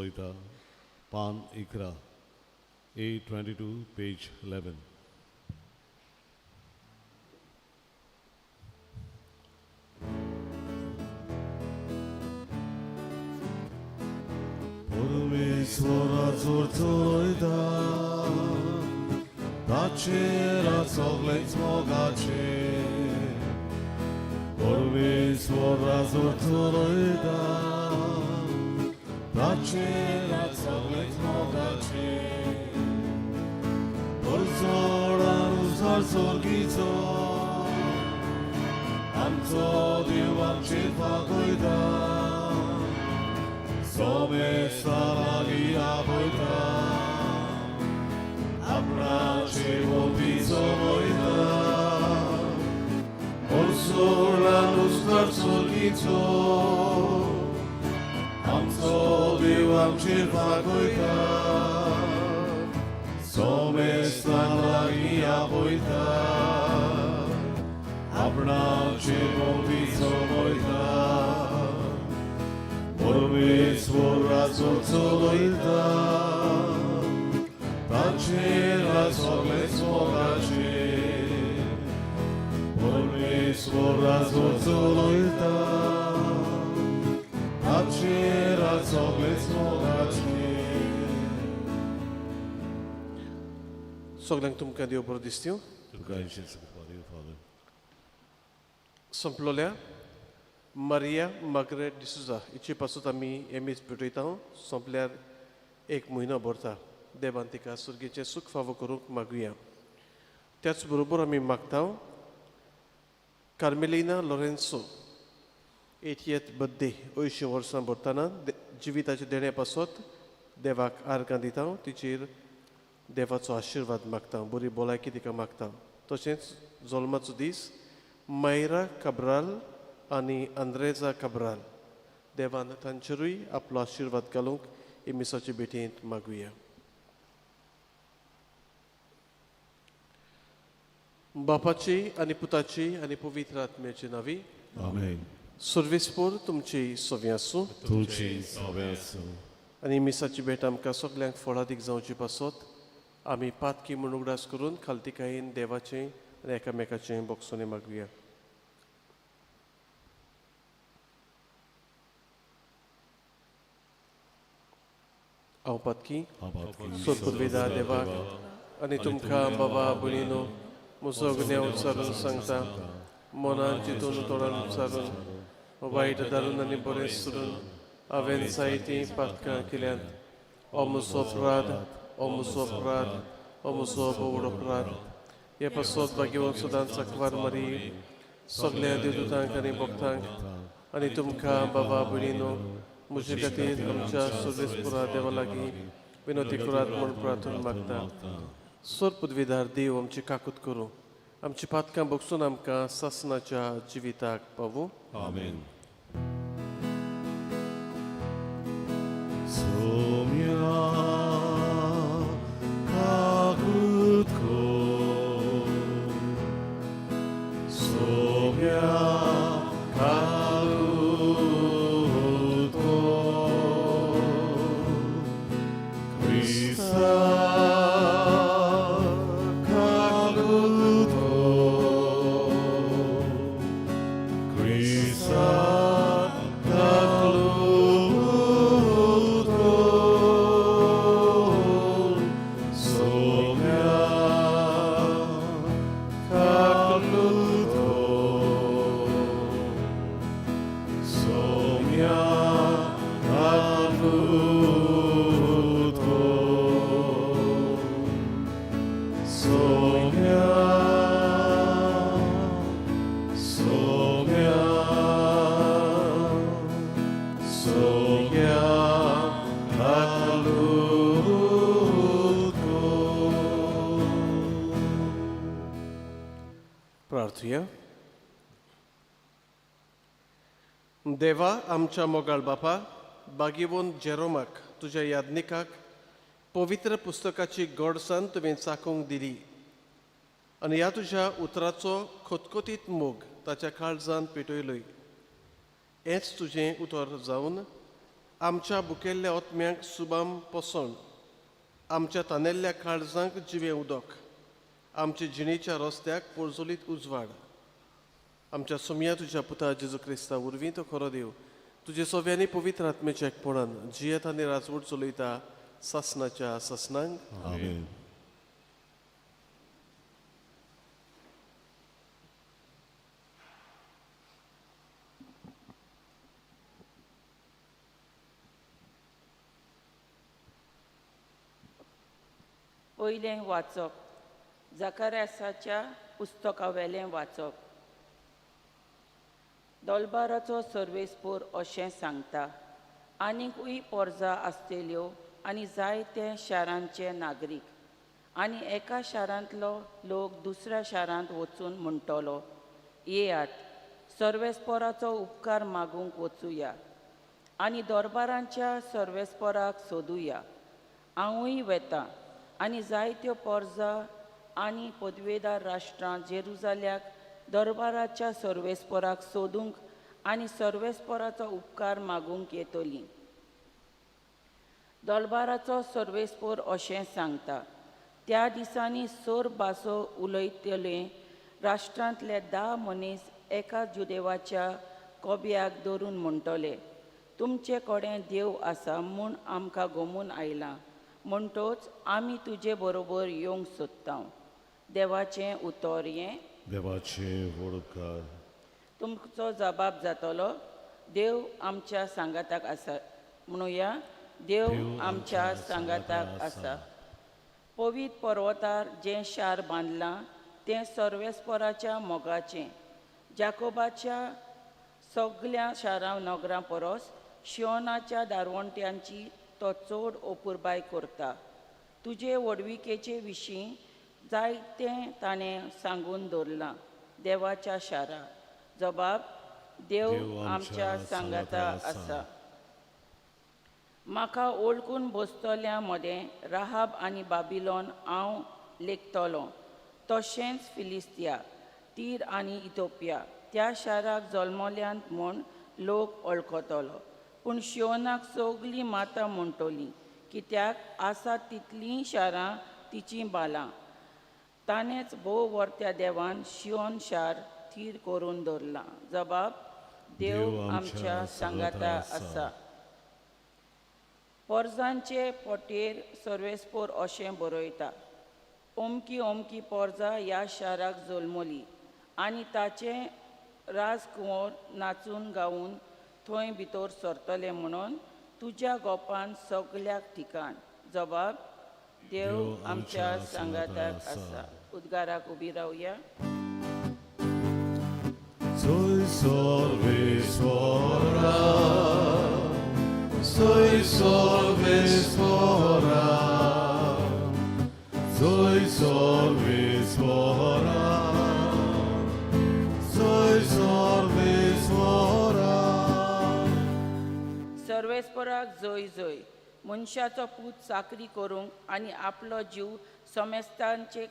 उलोयता पान 11 A22 page 11. परमेश्वराचो उलोयता ताचेर सगळेच मोगाचे परमेश्वराचो उलोयता ताचेर सगळेच मोगाचे सोर्गीचो आमचो देव आमचेर भागयता सोमेस्ता लागीं आपयता आपणाचे मोगी सोमयता नुस्तार सोर्गीचो आमचो देव आमचेर भागयता सोमेस्तान लागीं आपयता आपणाचे मोगी सोमयता परमेश्वराचो चलयता ताचेर सगळेच मोगाचे परमेश्वराचो चलयता ताचेर सगळेच मोगाचे. सगळ्यांक तुमकां देव बरो दिसत्यो. संपलोल्या मारिया मार्गरेट डिसुजा हिचे पासून आमी एमएस भेटयता संपल्यार एक म्हयनो भरता. देवान तिका सुर्गेचें सूख फावो करूंक मागुया. त्याच बरोबर आमी मागता कार्मेलिना लॉरेन्सो 80th बर्थडे 80 वर्सां भरतना जिविताच्या देण्या पासत देवाक आर्गां दिता. तिचेर देवाचो आशिर्वाद मागता. बरी भलायकी तिका मागता. तशेंच जल्माचो दीस मायरा काब्राल आनी आंद्रेजा काब्राल देवान तांचेरूय आपलो आशिर्वाद घालूंक एमिसाचे भेटेंत मागुया. बापाची आनी पुताची आनी पवित्र आत्म्याची नावी आमेन. सर्वेस्पोर तुमची सोवी आसूं. तुझी सवे आसूं. आनी मिसाची भेट आमकां सगल्यांक फळादीक जावची पासत आमी पातकी म्हूण उगडास करून खालतिकायेन देवाचें आनी एकामेकाचें बोगसोनी मागुया. हांव पातकी सोदपुर्विदा देवाक आनी तुमकां बाबा भयणीनो म्हजो गुन्यांव उच्चारून सांगता. मनान चिंतून तोंडान उच्चारून वायट दारून आनी बरें सुरून हांवें जायतीं पातकां केल्यात. हो म्हजो अपराध हो म्हजो अपराध हो म्हजो बोवडो अपराध. हे पासत भाग्यवान सुदान साकवार मारी सगळ्या देवदूतांक आनी भक्तांक आनी तुमकां बाबा भयणीनो म्हजे खातीर आमच्या सर्वेस्पुरा देवा लागीं विनोती करात म्हूण प्रार्थना मागता. सोर पदवीदार देव आमची काकूत करूं. आमची पातकां भोगसून आमकां सासणाच्या जिविताक पावूं. आमेन. सोम्या काकूत कर सोम्या प्रार्थूया. देवा आमच्या मोगाळ बापा बागीवोन जेरोमाक तुज्या यादनिकाक पवित्र पुस्तकाची गोडसाण तुवें चाखूंक दिली आनी ह्या तुज्या उतराचो खोतखोतीत मोग ताच्या काळजांत पेटयलोय. हेंच तुजें उतर जावन आमच्या बुकेल्ल्या ओतम्यांक सुबाम पोसण, आमच्या तानेल्ल्या काळजांक जिवें उदक, आमच्या जिणेच्या रस्त्याक पोरजोलीत उजवाड. आमच्या सुमया तुज्या पुता जेजू क्रिस्ता उर्वी तो खरो देव तुजे सोव्यांनी पवित्र आत्म्याच्या एकपणान जियेत आनी राजवट चलयता ससनाच्या ससनांक. आमेन. पयलें वाचप जकार्यासाच्या पुस्तकावेलें वाचप. दोलबाराचो सर्वेस्पोर अशें सांगता, आनीकूय पोरजां आसतल्यो आनी जायते शारांचे नागरीक, आनी एका शारांतलो लोक दुसऱ्या शारांत वचून म्हणटलो, येयात सर्वेस्पोराचो उपकार मागूंक वचुया आनी दोरबारांच्या सर्वेस्पोराक सोदुया. हांवूय वेतां आनी जायत्यो पोरजां आनी पदवेदार राष्ट्रां जेरुजाल्याक दरबाराच्या सर्वेस्पोराक सोदूंक आनी सर्वेस्पोराचो उपकार मागूंक येतलीं. दरबाराचो सर्वेस्पोर अशें सांगता, त्या दिसांनी सोर भासो उलयतले राष्ट्रांतले 10 मनीस एका जुदेवाच्या कोब्याक धरून म्हणटले, तुमचे कडेन देव आसा म्हूण आमकां गमून आयलां, म्हणटोच आमी तुजे बरोबर येवंक सोदता. देवाचें उतर हें. देवाचे वडकार. तुमचो जबाब जातलो, देव आमच्या सांगाताक आसा. म्हणुया, देव आमच्या सांगाताक आसा. पवित्र पर्वतार जें शार बांदलां तें सर्वेस्पोराच्या मोगाचें. जाकोबाच्या सगळ्या शारां नगरां परस शियोनाच्या दारवंट्यांची तो चड ओपुरबाय करता. तुजे वडविकेचे विशीं जायतें ताणें सांगून दवरलां. देवाच्या शारा. जबाब, देव आमच्या सांगाता आसा. म्हाका ओळखून बसतल्या मदें राहाब आनी बाबिलोन हांव लेखतलों, तशेंच फिलिस्तिया, तीर आनी इथोपिया त्या शाराक जल्मल्यांत म्हूण लोक वळखतलो. पूण शियोनाक सगळीं माता म्हणटलीं, कित्याक आसात तितलीं शारां तिचीं बालां. ताणेंच भोव वर्त्या देवान शियोन शार थीर करून दवरलां. जबाब, देव आमच्या सांगाता आसा. पोरजांचे पोटेर सर्वेस्पोर अशें बरयता, ओमकी ओमकी पोरजां ह्या शाराक जल्मलीं आनी ताचे राजकुंवर नाचून गावून थंय भितर सरतले म्हणून तुज्या गोपान सगळ्याक ठिकाण. जबाब, देव आमच्या सांगाताक आसा. उद्गाराक उबी रावया. Soy sorvesvora, soy sorvesvora, soy sorvesvora, soy sorvesvora. सर्वेस्पराक जय जय. मनशाचो पूत चाकरी करूंक आनी आपलो जीव समेस्तांचे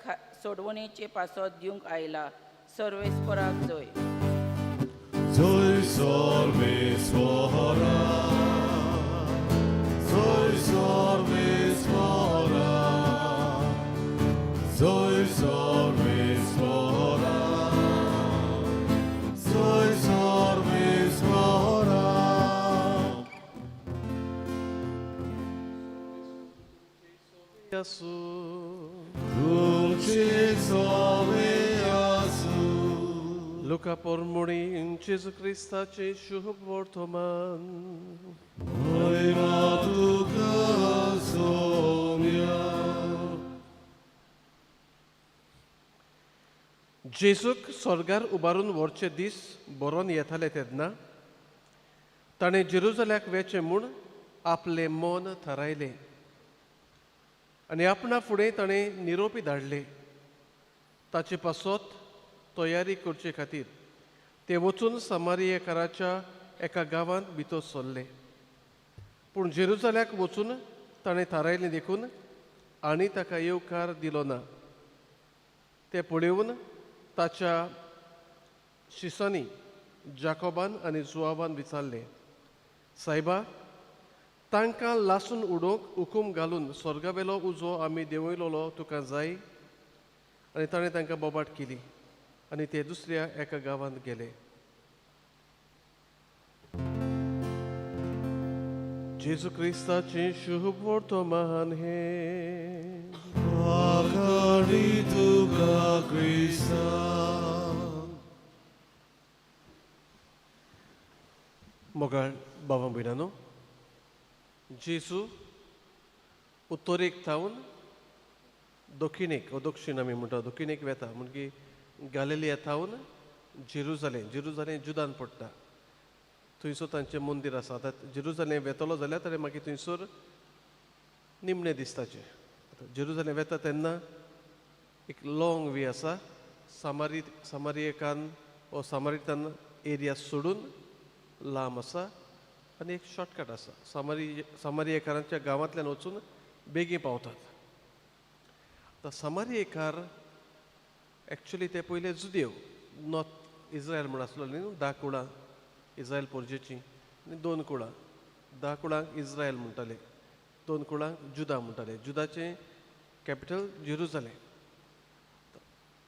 सोडवणेचे पासत दिवंक आयला. सर्वेस्पराक जय. Soy sorvesvora, soy sorvesvora, soy sorvesvora, soy sorvesvora. Jesu. Dulce soveasu. Luka pormuri in Jezu Chrystaचे शुभ वर्तमान. Moira tuka somia. जेजूक स्वर्गार उबारून व्हरचे दीस बरोवन येताले तेन्ना ताणें जेरुजल्याक वेचे म्हूण आपलें मन थारायलें आनी आपणा फुडें ताणें निरोपी धाडले. ताचे पासत तयारी करचे खातीर ते वचून समारियेकाराच्या एका गांवांत भितर सरले. पूण जेरुजल्याक वचून ताणें थारायलें देखून आनी ताका येवकार दिलो ना. ते पळयोवन ताच्या शिसांनी जाकोबान आनी जुआवान विचारलें, सायबा, तांकां लासून उडोवंक हुकूम घालून स्वर्गावेलो उजो आमी देंवयलोलो तुका जाय आनी ताणें तांकां बोबाट केली आनी ते दुसऱ्या एका गांवांत गेले. जेजू क्रिस्ताचें शुभ वर्तमान हें आकाडी तुका क्रिस्ता. मोगाळ भावां भयणांनो, जेजू उत्तरेक थावन दक्षिण आमी म्हणटा दक्षिणेक वेता म्हणजे गॅलिलिया थावन जेरुजालेम जुदान पडटा. थंयसर तांचें मंदीर आसा. आतां जेरुजालेम वेतलो जाल्यार ताणें मागीर थंयसर निमणे दिसताचें. जेरुजालेम वेता तेन्ना एक लाँग वे आसा. सामारियन एरिया सोडून लांब आसा आनी एक शॉर्टकट आसा. सामारियेकारांच्या गांवांतल्यान वचून बेगीन पावतात. आतां सामारियेकार एक्चुली ते पयले जुदेव नॉर्थ इज्रायल म्हण आसलो न्ही 10 कुळां इज्रायल पोरजेची आनी 2 कुळां 10 कुळांक इज्रायल म्हणटाले 2 कुळांक जुदा म्हणटाले. जुदाचें कॅपिटल जेरुजालेम.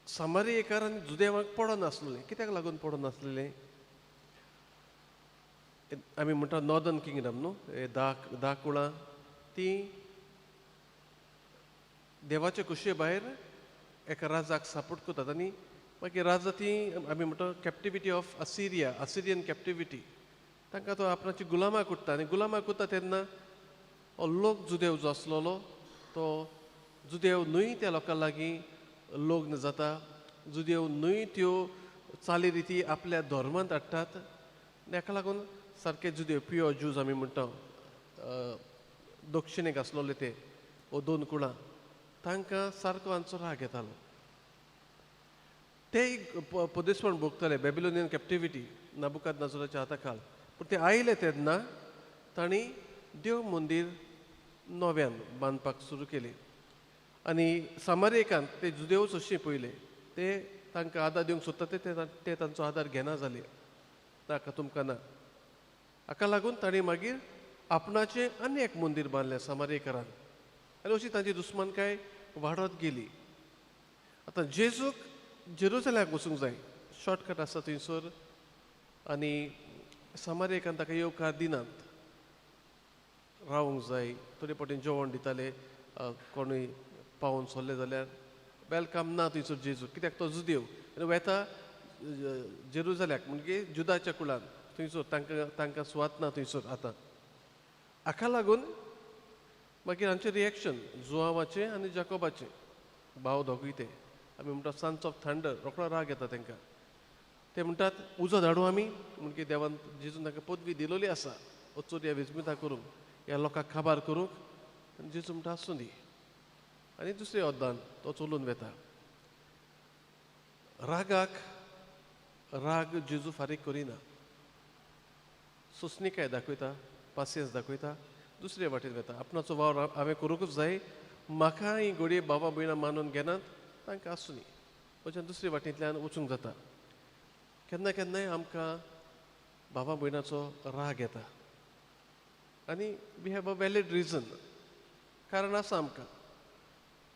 सामारियेकार आनी जुदेवांक पडनासलें. कित्याक लागून पडनासलें? आमी म्हणटा नॉर्दर्न किंगडम न्हू. 10 कुळां ती देवाचे कुशे भायर एका राजाक सापोर्ट करतात आनी मागीर राजा ती आमी म्हणटा कॅप्टिविटी ऑफ असिरियन कॅप्टिविटी. तांकां तो आपणाची गुलामाक उरता आनी गुलामाक उरता तेन्ना हो लोक जुदेव जो आसलोलो तो जुदेव न्हूय त्या लोकां लागीं लग्न जाता. जुदेव न्हूय त्यो चाली रिती आपल्या धर्मांत हाडटात. हाका लागून सारके जुदेव प्युअर जूज आमी म्हणटा दक्षिणेक आसलोले ते 2 कुळां तांकां सारको हांचो राग येतालो. ते पदेसपण भोगताले बॅबिलोनियन कॅप्टिविटी नबुकदनेझराच्या हाता खाल. पूण ते आयले तेन्ना तांणी देव मंदीर नव्यान बांदपाक सुरू केली आनी सामारियेकान ते जुदेवच अशें पयले ते तांकां आदार दिवंक सोदता ते तांचो आदार घेना जाले. ताका तुमकां ना. हाका लागून तांणी मागीर आपणाचें आनी एक मंदीर बांदलें सामारियेकारान आनी अशी तांची दुस्मानकाय वाडत गेली. आतां जेजूक जेरुजालेमाक वचूंक जाय. शॉर्टकट आसा थंयसर आनी सामारियेकान ताका येवकार दिनात. रावूंक जाय. थोडे फावटी जेवण दिताले. कोणूय पावून सोल्ले जाल्यार वेलकम ना थंयसर जेजू. कित्याक तो जुदेव आनी वेता जेरुजाल्याक म्हणजे जुदाच्या कुळान थंयसर तांकां सुवात ना थंयसर. आतां हाका लागून मागीर हांचें रिएक्शन जुआवाचें आनी जाकोबाचें भाव दोगूय ते आमी म्हणटा सन्स ऑफ थंडर. रोखडो राग येता तांकां. ते म्हणटात उजो धाडूं आमी म्हणजे देवान जेजून तांकां पदवी दिलोली आसा वचून ह्या विजमिता करूंक ह्या लोकांक खबर करूंक. आनी जेजू म्हणटा आसूं दी. आनी दुसरे वद्दान तो चलून वेता. राग जेजू फारीक करिना. सोंसणीकाय दाखयता पासियन्स दाखयता. दुसरे वाटेन वेता. आपणाचो वावर हांवें करूंकूच जाय. म्हाका ही घडये बाबा भयणां मानून घेनात तांकां आसूं दी. वचून दुसरे वाटेंतल्यान वचूंक जाता. केन्ना केन्नाय आमकां बाबा भयणाचो राग येता आनी we have a valid reason. कारण आसा आमकां.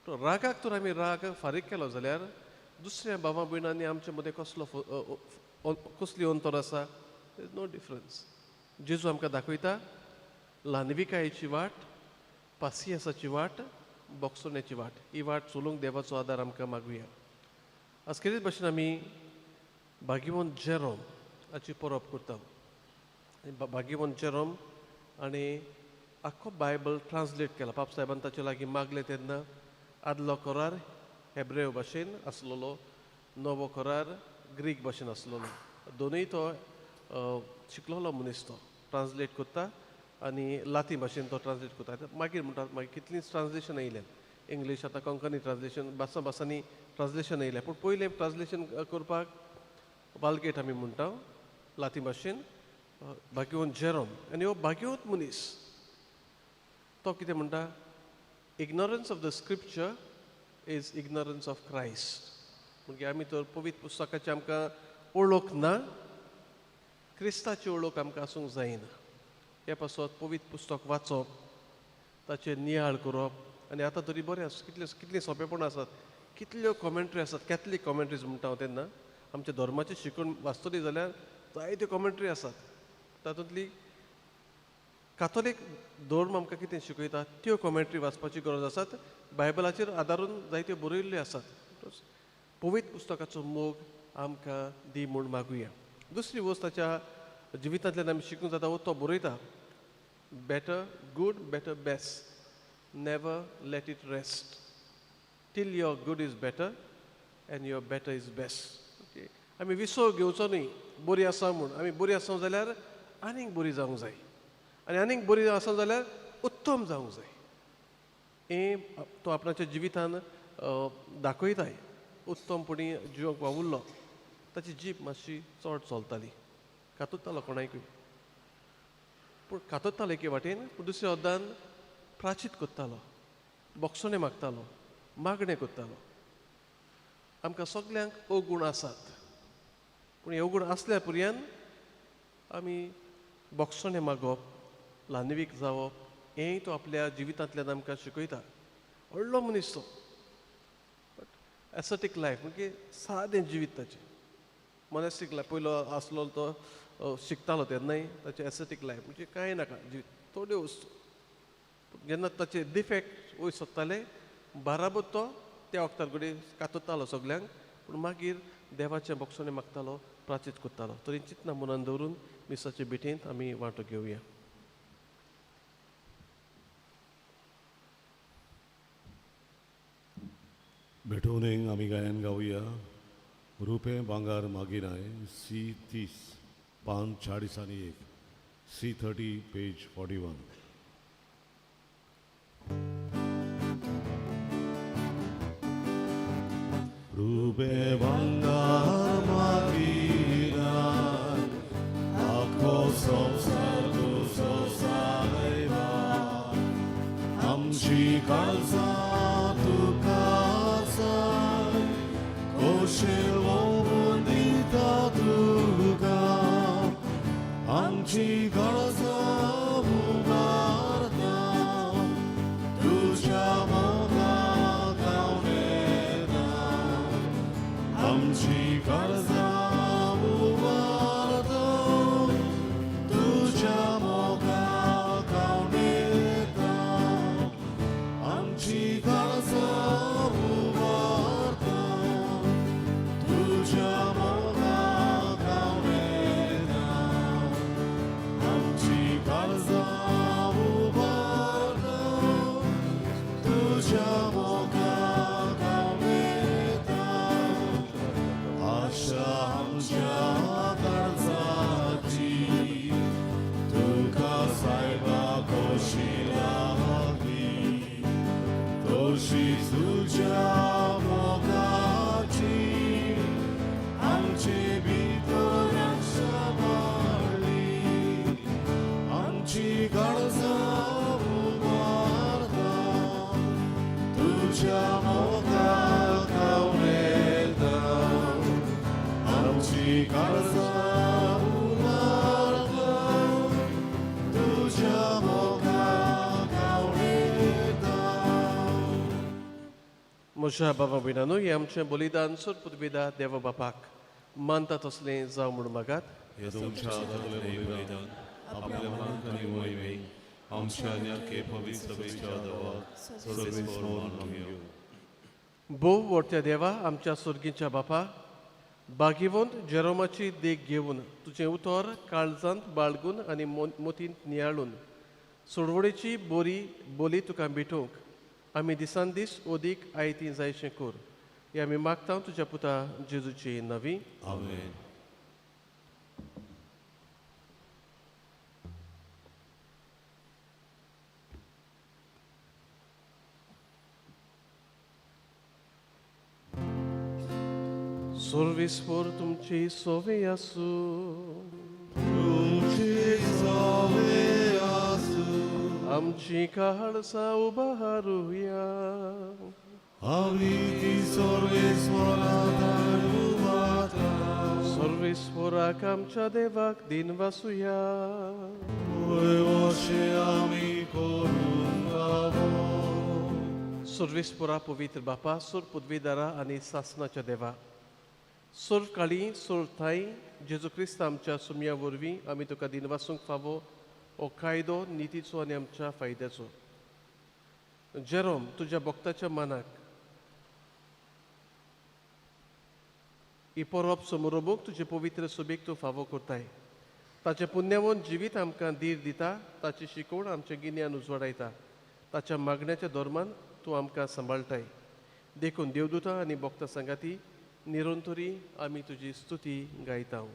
तो रागाक तर आमी राग फारीक केलो जाल्यार दुसऱ्या बाबा भयणांनी आमचे मदें कसली अंतर आसा? There is no difference. जेजू आमकां दाखयता ल्हानविकायेची वाट, पासियेंसाची वाट, बोगसोण्याची वाट. ही वाट चलूंक देवाचो आदार आमकां मागुया. आज खेरीत भाशेन आमी भाग्यवंत जेरोम हाची परब करता. भाग्यवंत जेरोम आनी आख्खो बायबल ट्रान्सलेट केला. पाप साहेबान ताचे लागीं मागले तेन्ना आदलो करार हेब्रेव भाशेन आसलोलो, नवो करार ग्रीक भाशेन आसलोलो. दोनूय तो शिकलोलो मनीस तो ट्रान्सलेट करता आनी लातीन भाशेन तो ट्रान्सलेट करता. मागीर म्हणटात मागीर कितलींच ट्रान्सलेशन येयल्यात. इंग्लीश आतां कोंकणी ट्रान्सलेशन भासांनी ट्रान्सलेशन येयल्या. पूण पयलें ट्रान्सलेशन करपाक वालगेट आमी म्हणटा लातीन भाशेन भाग्यवंत जेरोम. आनी हो भाग्यवंत मनीस तो कितें म्हणटा? Ignorance of the scripture is ignorance of Christ. म्हणजे आमी तर पवित्र पुस्तकाची आमकां वळख ना, क्रिस्ताची वळख आमकां आसूंक जायना. हे पासत पवित्र पुस्तक वाचप ताचे नियाळ करप आनी आतां तरी बरें आसा कितलें सोंपेपण आसात कितल्यो कॉमेंट्री आसात कॅथलीक कॉमेंट्रीज म्हणटा हांव तेन्ना आमच्या धर्माची शिकवण वाचतली जाल्यार जायत्यो कॉमेंट्री आसात तातूंतली काथोलीक धर्म आमकां कितें शिकयता त्यो कॉमेंट्री वाचपाची गरज आसात बायबलाचेर आदारून जायत्यो बरयल्ल्यो आसात पवित्र पुस्तकाचो मोग आमकां दी म्हूण मागुया दुसरी वस्त ताच्या जिवितांतल्यान आमी शिकूंक जाता वो तो बरयता better good better best never let it rest till your good is better and your better is best okay आमी विसव घेवचो न्ही बरी आसा म्हूण आमी बरी आसा जाल्यार आनीक बरी जावंक जाय आनी आनीक बरी आसा जाल्यार उत्तम जावंक जाय हें तो आपणाच्या जिवितान दाखयताय उत्तमपणी जिवंक वावुरलो ताची जीप मातशी चड चलताली कातुरतालो कोणायकूय पूण कातुरतालो एके वाटेन पूण दुसऱ्या वद्दान प्राचीत कोत्तालो बोगसणें मागतालो मागणें कोत्तालो आमकां सगल्यांक अवगूण आसात पूण हे अवगूण आसल्या पुरयान आमी बोगसणें मागप ल्हानवीक जावप हेंय तो आपल्या जिवितांतल्यान आमकां शिकयता व्हडलो मनीस तो एस्थेटीक लायफ म्हणजे सादें जिवीत ताचें मॉनेस्टीक लायफ पयलो आसलो तो शिकतालो तेन्नाय ताचें एस्थेटीक लायफ म्हणजे कांय नाका जिवीत थोड्यो वस्तू जेन्ना ताचे डिफेक्ट वयर सोदताले बाराबर तो त्या वक्तार घडये कातरतालो सगल्यांक पूण मागीर देवाचें बोगसणें मागतालो प्राचीत करतालो तरी चिंतना मनान दवरून मिसाचे भेटेंत आमी वांटो घेवया भेटवणेक आमी गायन गावया रुपे भांगार मागिनाय C30 541 C30 पेज 41 रुपे भांगार मागिनाय आखो संवसार तुजो सायबा आमची काळजां तुका जाय खोशेल वोवून दिता तुका आमची काळजां उबारता तुज्या मोगाक हांव येता आमची काळजां उबारता तुज्या मोगाक हांव येता आमची काळजां उबारता तुज्या मोगाक हांव येता आमची काळजां उबारता तुज्या मोगाक हांव येता आशा आमच्या काळजाची तुका सायबा कशी लागली तशी तुज्या मोगाची आमचे भितर आशा वाडली आमची काळजां उबारता तुज्या मोगाक हांव येता आमची काळजां उबारता तुज्या मोगाक हांव येता म्हज्या बाबा भयणांनो हें आमचें बलिदान सुरपुतविदा देवा बापाक मानता तसलें जावं म्हूण मागात हे तुमच्या आदारातले बलिदान आपल्या मनांत आनी मोहिमेक आमच्या न्याके पवित्र सभेच्या देवाक सर्वेस्वर मागयो भोव व्हडच्या देवा आमच्या सुर्गीच्या बापा बागिवंत जेरोमाची देख घेवन तुजें उतर काळजांत बाळगून आनी मोतींत नियाळून सोडवणेची बरी बोली तुका भेटोवंक आमी दिसान दीस ओदीक आयती जायशें कोर हें आमी मागता तुज्या पुता जेजूची नवी आमेन सोर्विस्फोर तुमची सोवे आसूं तुमची सवे आसूं आमची काळसा उबारुया आमी ती सर्वेस्वरांत उबारता सर्वेस्पराक आमच्या देवाक दिन वासुया. वयवशे आमी करून गावो. सर्वेस्परा पवित्र बापा, सोर पदवीदारा आनी सासणाच्या देवा, सोर काळी सोर थाई जेजू क्रिस्त आमच्या सुमया वरवीं आमी तुका दिन वासूंक फावो हो कायदो नितीचो आनी आमच्या फायद्याचो. जेरोम तुज्या भक्ताच्या मनाक ही परब समोरोबूक तुजे पवित्र सुबेक तूं फावो करताय. ताचें पुण्यवन जिवीत आमकां धीर दिता, ताची शिकवण आमच्या गिन्यान उजवाडायता. ताच्या मागण्याच्या धोरमान तूं आमकां सांबाळटाय. देखून देवदूतां आनी भक्तां सांगाती निरंतरी आमी तुजी स्तुती गायता.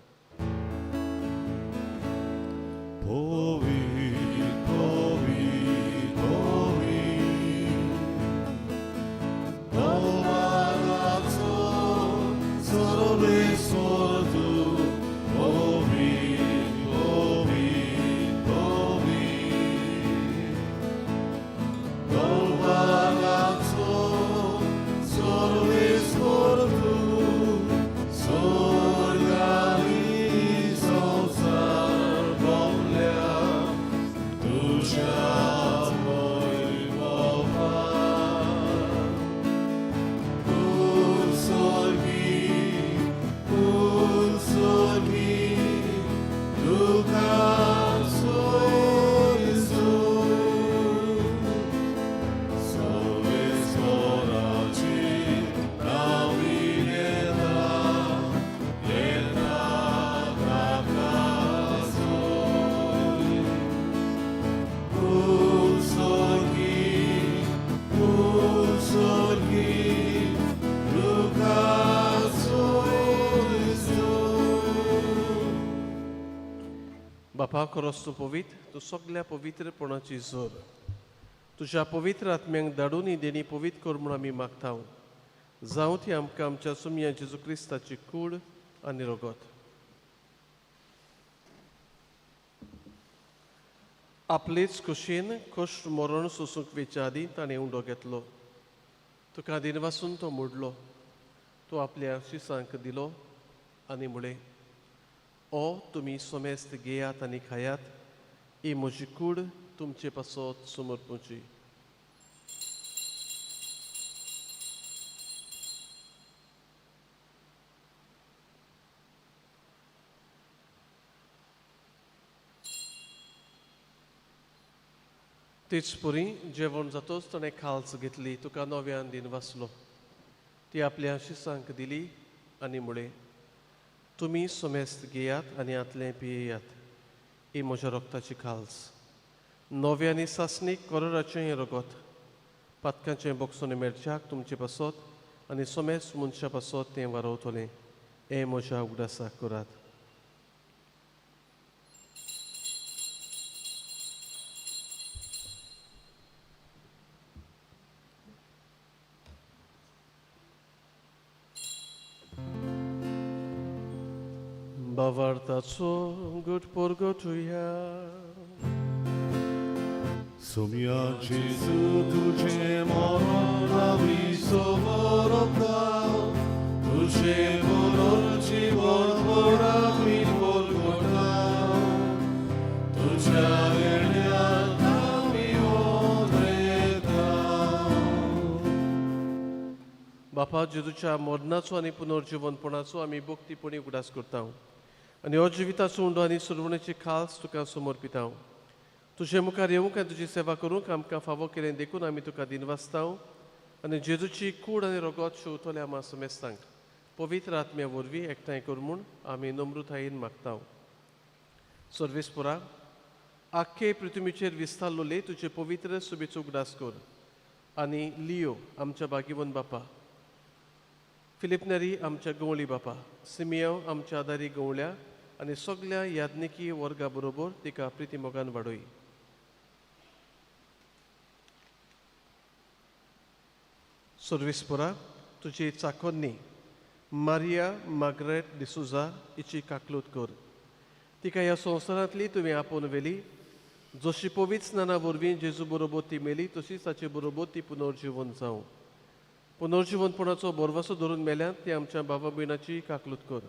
बापा खरोच तूं पवित्र, तूं सगळ्या पवित्रपणाची जोर तुज्या पवित्र आत्म्यांक धाडून ही देणी पवित्र कर म्हूण आमी मागता. जावं ती आमकां आमच्या सुमया जेजू क्रिस्ताची कूड आनी रगत. आपलेच कुशीन कश्ट मरण सोसूंक वेच्या आदीं ताणें उंडो घेतलो. तुका दिनवासून तो मोडलो. तो आपल्या शिसांक दिलो आनी म्हळें, ओ तुमी सोमेस्त घेयात आनी खायात, ही म्हजी कूड तुमचे पासत समर्पूची. तेच परी जेवण जातोच ताणें खालस घेतली. तुका नव्यान दिन वाचलो. ती आपल्या शिसांक दिली आनी म्हळें, तुमी सोमेस्त घेयात आनी आतलें पियेयात, ही म्हज्या रगताची खालस. नव्यानी सासणीक कोराचें हें रगत पातकांचें बोगसोन मेळच्याक तुमचे पासत आनी सोमेस्त मनशा पासत तें वारवतलें. हें म्हज्या उगडासाक करात. Bawartaco gut porgotuja. Sumia Jezu tudzie morona wisoworota, tudzie mororci worwora min Golgota, tudzia wiernia nami odreta. बापा जेजूच्या मरणाचो आनी पुनर्जीवनपणाचो आमी भक्तीपणी उगडास करता. आनी हो जिविताचो उंडो आनी सुरवणेची खास तुका समर्पिता. तुजे मुखार येवंक आनी तुजी सेवा करूंक आमकां फावो केलें देखून आमी तुका दिनवासता. आनी जेजूची कूड आनी रगत शेवतले आमा समेस्तांक पवित्र आत्म्या वरवीं एकठांय कर म्हूण आमी नम्रतायेन मागता. सर्वेस्परा आख्खे पृथ्वीचेर विस्तारलोले तुजे पवित्र सुबेचो उगडास कर. आनी लियो आमच्या बागीवन बापा, फिलिपनरी आमच्या गवळी बापा, सिमियो आमच्या आदारी गवळ्या आनी सगळ्या याज्ञिकी वर्गा बरोबर तिका प्रितीमोगान वाडय. सर्वेस्परा तुजी चाकोन्नी मारिया मार्गरेट डिसुजा हिची काकलूत कर. तिका ह्या संवसारांतली तुवें आपोवन व्हेली. जशी पवित्र स्नाना वरवीं जेजू बरोबर ती मेली तशीच ताचे बरोबर ती पुनर्जीवन जावं. पुनर्जीवनपणाचो बोरवासो धरून मेल्यात ती आमच्या भावा भयणाची काकलूत कर.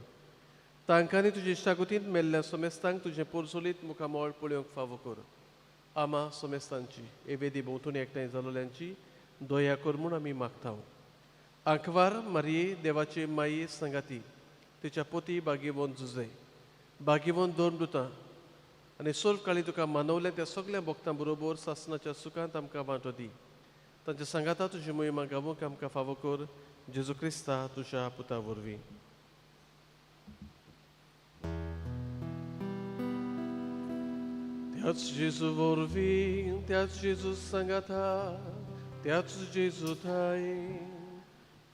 तांकां आनी तुजे इश्टागुतींत मेल्ल्या सोमेस्तांक तुजें पोरसोलीत मुखामोळ पळोवंक फावो कर. आमा सोमेस्तांची एवेदी भोंवतून एकठांय जालोल्यांची दया कर म्हूण आमी मागतांव. आंकवार मारये देवाची माई संगाती तिच्या पोती बागीवंत जुजे बागीवंत दोन दुतां आनी सर्व काळी तुका मानवल्या त्या सगळ्या भक्तां बरोबर सासणाच्या सुखांत आमकां वांटो दी. तांच्या सांगाता तुजी मोहिमा गावूंक आमकां फावो कर. जेजू क्रिस्ता तुज्या पुता वरवीं. त्याच जेजू वरवीं त्याच जेजू सांगाता त्याच जेजू थाय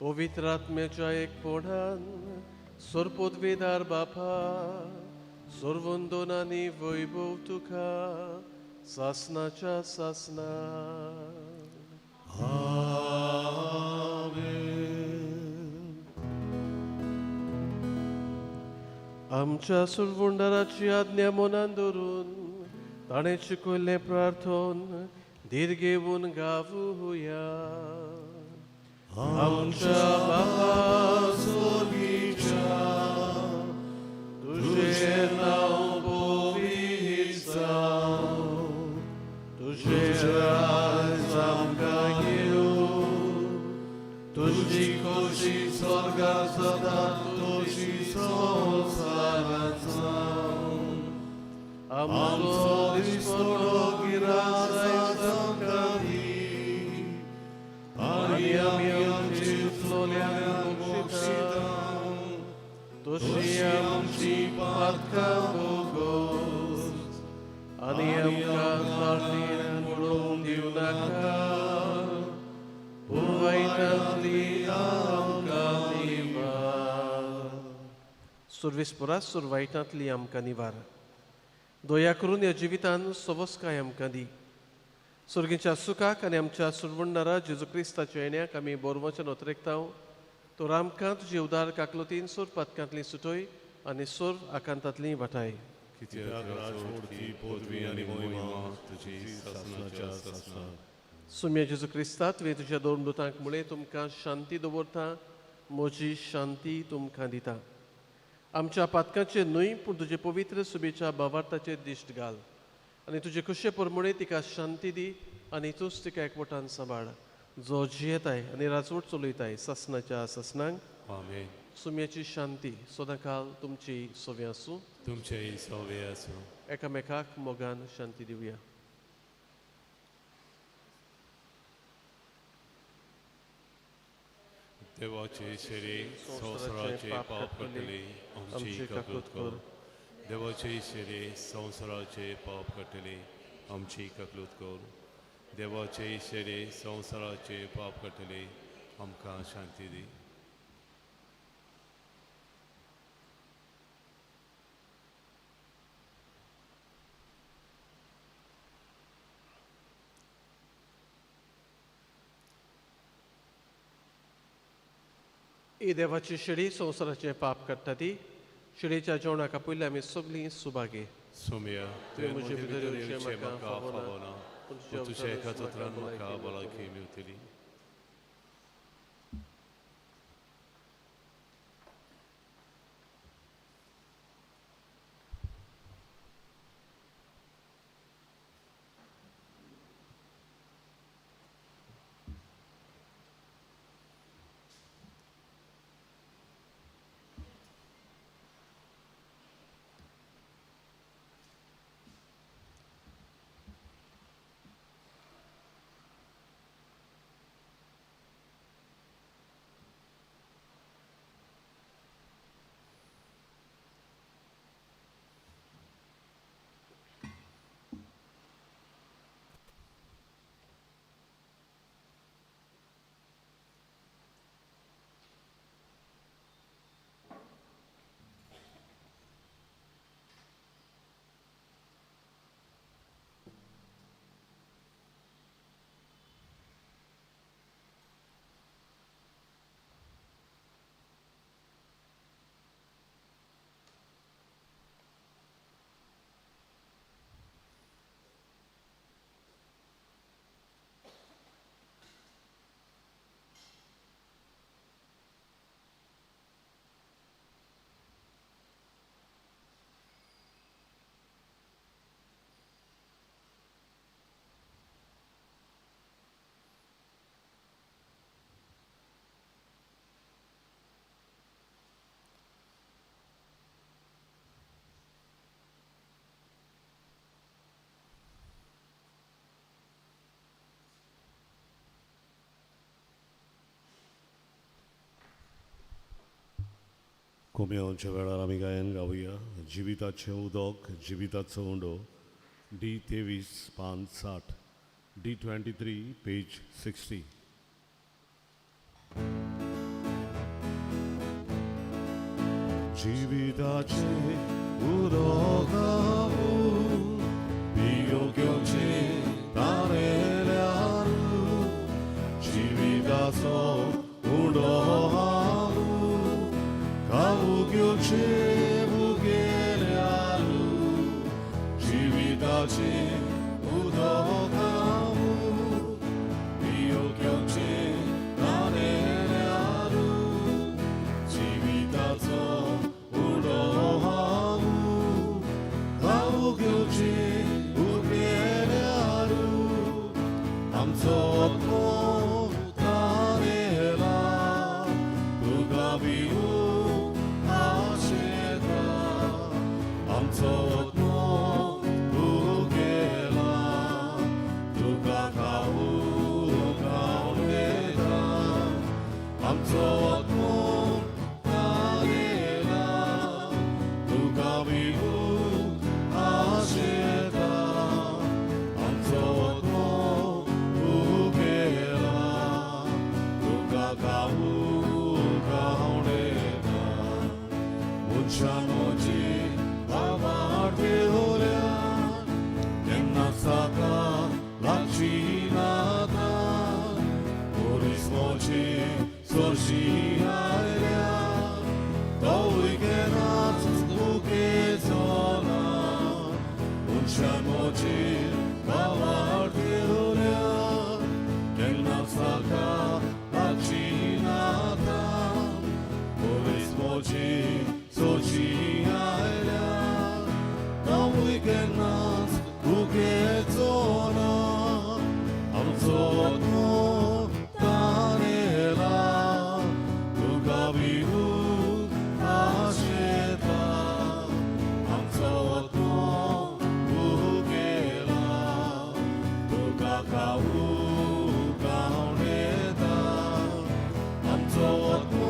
पवित्र आत्म्याच्या एकपणान सर्पोद्वेदार बापा सर्वंदोनांनी वैभव तुका सासणाच्या सासना. आमच्या सुरवंडाराची आज्ञा मनान धरून ताणें शिकयल्लें प्रार्थन धीर घेवन गावुया. आमच्या बापा सोबीच्या तुझें नांव पवित्र जावं, तुझें राज आमकां येवं, तुजी खोशी स्वर्गांत जाता तशी संवसारांत जावं. आमचो दिसपडो गिराय आमकां दी, आनी आमी आमची उचलोल्यांक बक्षिता, तशी आमची पातकां भोगोस, आनी आमकां फाटीं पडोवंक दिवं नाका, पूण वायटांतली आमकां निवार. सुरवेस्परास सुरवायटांतली आमकां निवार. दया करून ह्या जिवितान सवस्काय आमकां दी. सुर्गेच्या सुखाक आनी आमच्या सुरवंडारा जेजू क्रिस्ताच्या येण्याक आमी बोरवचन ओतरेकतांव. तो आमकां तुजी उदार काकलोतीन सोर पातकांतली सुटोय आनी सोर आकांतांतली वाटाय. कित्याक राजवटी पदवी आनी मोहिमा तुजी सासणाच्या सासना. सुम्या जेजू क्रिस्ता तुवें तुज्या दोन दुतांक मुळे तुमकां शांती दवरता. म्हजी शांती तुमकां दिता. आमच्या पातकांचे न्हय पूण तुजे पवित्र सुबेच्या भावार्थाचेर दिश्ट घाल आनी तुजे कुशे परमळे तिका शांती दी आनी तूंच तिका एकवटान सांबाळ. जो जियेताय आनी राजवट चलयताय सासणाच्या सासनांक. आमेन. सुम्याची शांती सदांकाल तुमची सोवे आसूं. तुमचेय सवे आसूं. एकामेकाक मोगान शांती दिवया. देवाचे शेरे संवसाराचे पाप कटले आमची काकूत कर. देवाचे शेरे संवसाराचे पाप कटले आमची काकूत कर. देवाचे शेरे संवसाराचे पाप कटले आमकां शांती दी. ही देवाची शिडी संवसाराचें पाप काडटा ती. शिडीच्या जेवणाक पयलीं आमी सगळीं सुभागे. सोम्या तुवें म्हजे भितर येवचें म्हाका म्हाका फावना, पूण तुज्या एका उतरान म्हाका भलायकी मेवतली. कोमेवच्या वेळार आमी गायन गावया जिविताचें उदक जिविताचो उंडो D23 पान 60 D23 पेज 60. जिविताचे उदक 비옥경치 따내ля루 지위다서 우러하루 가우교치 부게ля루 지위다치 우더가무 비옥경치 따내ля루 지위다서 우러하루 가우교치 암소고 다네라 누가 비우 아시다 암소고 우게라 누가 가우 가오네다 암소고 다네라 누가 비우 아시다 암소고 Muchamoji Bavarte Holia Yenasaka Lachinata Urismochi Soshi Aelia Doigenat Ukezona Muchamoji Bavarte Holia Yenasaka Lachinata Urismochi Sochiaela, no weekend who gets on. I'm so no Daniela, Lugabiu, Asheta. I'm so no Ugela, Lugakau, Gauneta. I'm so no.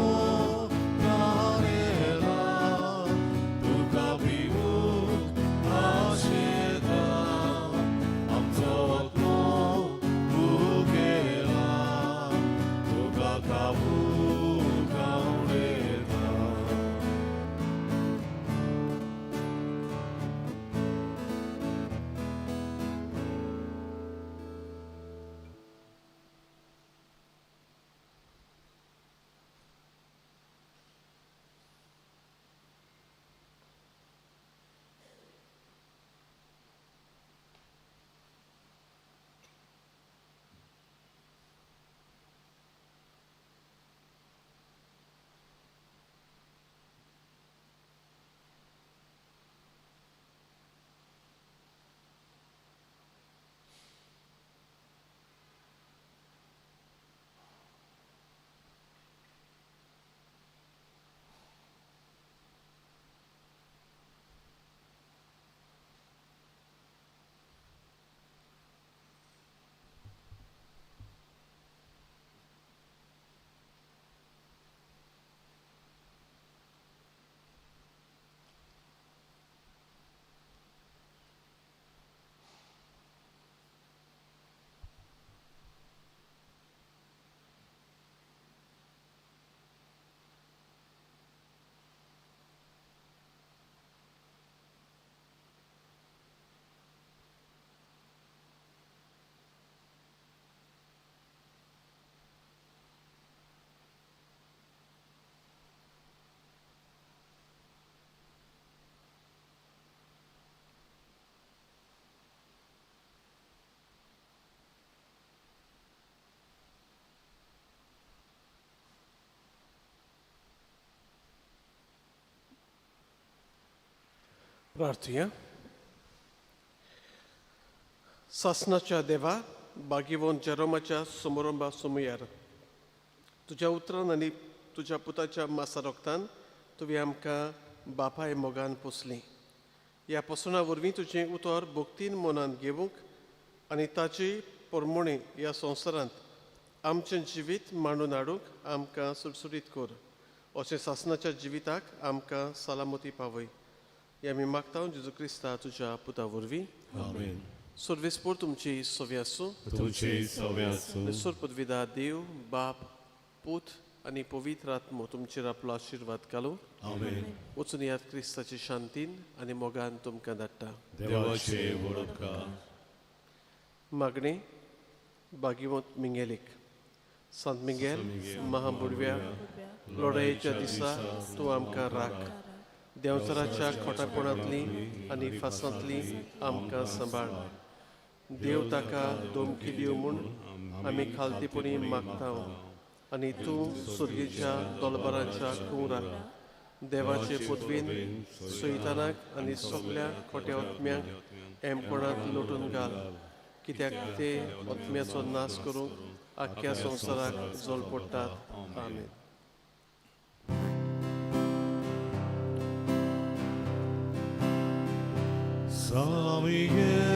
प्रार्थूया. सासणाच्या देवा बागीवोन जेरोमाच्या समारंभा सुमयार तुज्या उतरान आनी तुज्या पुताच्या मासा रोगतान तुवें आमकां बापाय मोगान पोसली. ह्या पोसणा वरवीं तुजें उतर भोक्तीन मनान घेवंक आनी ताची परमणी ह्या संवसारांत आमचें जिवीत मांडून हाडूंक आमकां सुटसुटीत कर. अशें सासणाच्या जिविताक आमकां सलामती पावय हे आमी मागता जेजू क्रिस्ता तुज्या पुता वरवीं. आमेन. सर्वेस्पोर तुमची सवी आसूं. तुमचे सवे आसूं. सोरपदविदा देव बाप पूत आनी पवित्र आत्मो तुमचेर आपलो आशिर्वाद घालूं. आमेन. वचून याद क्रिस्ताची शांतीन आनी मोगान तुमकां धाडटा. देवाचे वडोवकार. मागणी बागिमोत मिंगेलीक. सांत मिंगेल महाबुडव्या लढायेच्या दिसा तूं आमकां राख. देंवचाराच्या खोटापणांतली आनी फासांतली आमकां सांबाळ. देव ताका धमकी दिवं म्हूण आमी खालतीपणी मागता आनी तूं सुर्गेच्या दोलबाराच्या कुंवराक देवाचे पदवेन सैतानाक आनी सगळ्या खोट्या ओतम्यांक एमपणांत लोटून घाल, कित्याक ते ओतम्याचो नाश करूंक आख्ख्या संवसाराक जोल पडटात. आमेन. San Miguel